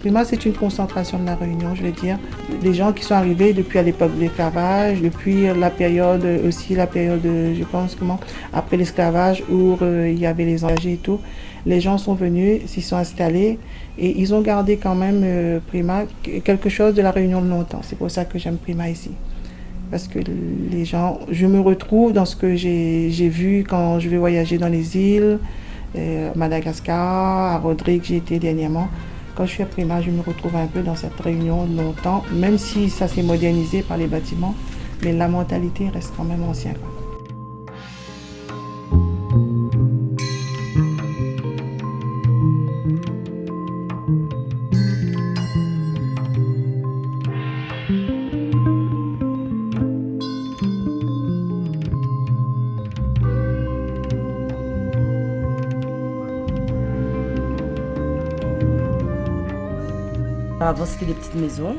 Prima, c'est une concentration de la Réunion, je veux dire. Les gens qui sont arrivés depuis à l'époque de l'esclavage, depuis la période, aussi la période, je pense, après l'esclavage, où il y avait les engagés et tout. Les gens sont venus, s'y sont installés et ils ont gardé quand même Prima, quelque chose de la Réunion de longtemps. C'est pour ça que j'aime Prima ici. Parce que les gens, je me retrouve dans ce que j'ai vu quand je vais voyager dans les îles, à Madagascar, à Rodrigue, j'ai été dernièrement. Quand je suis à Prima, je me retrouve un peu dans cette Réunion de longtemps, même si ça s'est modernisé par les bâtiments, mais la mentalité reste quand même ancienne. Avant, c'était des petites maisons.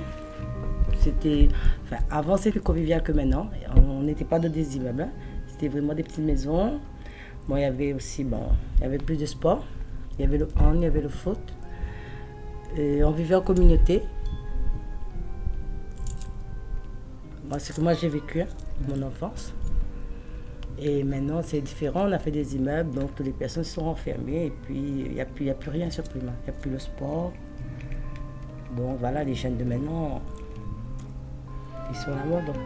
Avant, c'était plus convivial que maintenant. On n'était pas dans des immeubles. Hein. C'était vraiment des petites maisons. Bon, il y avait aussi, il y avait plus de sport. Il y avait le hand, il y avait le foot. Et on vivait en communauté. C'est ce que moi j'ai vécu, hein, mon enfance. Et maintenant, c'est différent. On a fait des immeubles, donc toutes les personnes sont enfermées. Et puis, il n'y a plus rien sur Prima. Il n'y a plus le sport. Donc voilà, les jeunes de maintenant, ils sont à la mode.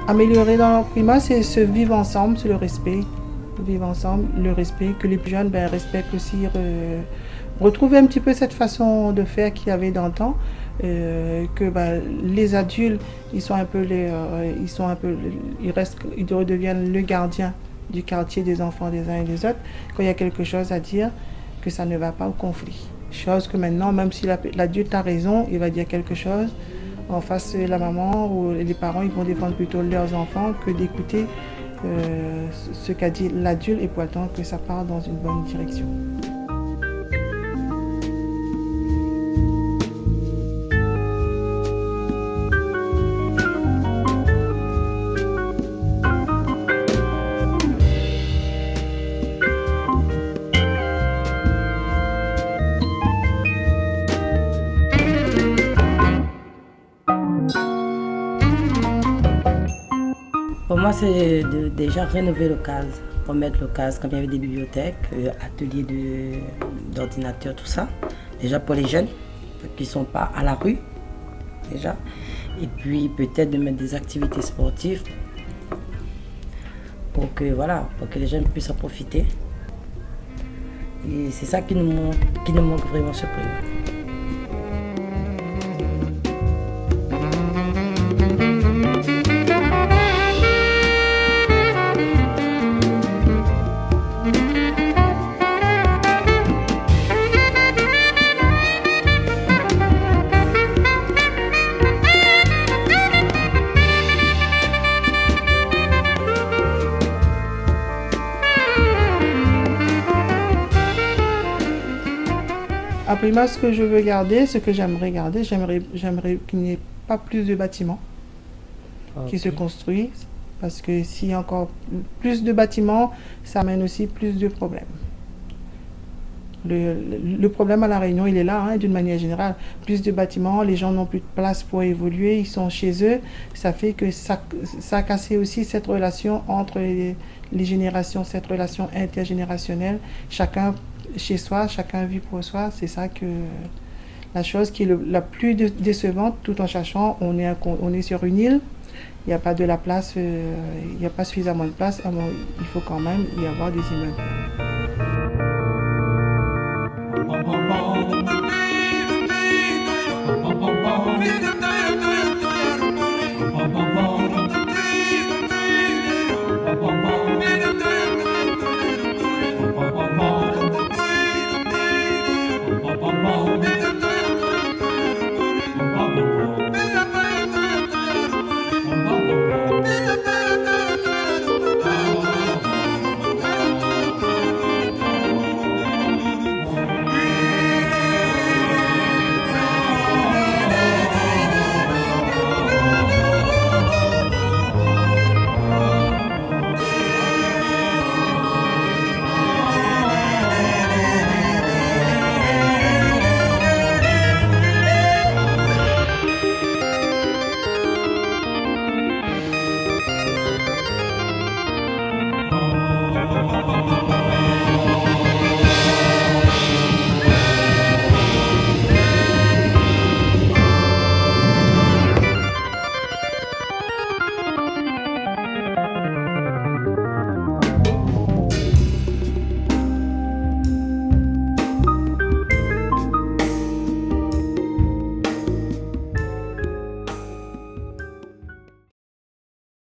Améliorer dans le Prima, c'est se vivre ensemble, c'est le respect. Vivre ensemble, le respect, que les plus jeunes respectent aussi, retrouver un petit peu cette façon de faire qu'il y avait dans le temps, que les adultes, ils redeviennent le gardien du quartier des enfants des uns et des autres. Quand il y a quelque chose à dire, que ça ne va pas au conflit. Chose que maintenant, même si l'adulte a raison, il va dire quelque chose. En face, la maman ou les parents, ils vont défendre plutôt leurs enfants que d'écouter ce qu'a dit l'adulte et pour attendre que ça parte dans une bonne direction. Pour moi, c'est de déjà rénover le CAS, remettre le CAS comme il y avait des bibliothèques, ateliers d'ordinateur, tout ça. Déjà pour les jeunes qui ne sont pas à la rue, déjà. Et puis peut-être de mettre des activités sportives pour que les jeunes puissent en profiter. Et c'est ça qui nous manque vraiment sur Prima. À Prima, ce que je veux garder, ce que j'aimerais garder, j'aimerais qu'il n'y ait pas plus de bâtiments qui se construisent. Parce que s'il y a encore plus de bâtiments, ça amène aussi plus de problèmes. Le problème à La Réunion, il est là, hein, d'une manière générale. Plus de bâtiments, les gens n'ont plus de place pour évoluer, ils sont chez eux. Ça fait que ça a cassé aussi cette relation entre les générations, cette relation intergénérationnelle. Chacun chez soi, chacun vit pour soi. C'est ça que la chose qui est la plus décevante, tout en cherchant, on est sur une île. Il n'y a pas de la place, il n'y a pas suffisamment de place. Alors, il faut quand même y avoir des immeubles.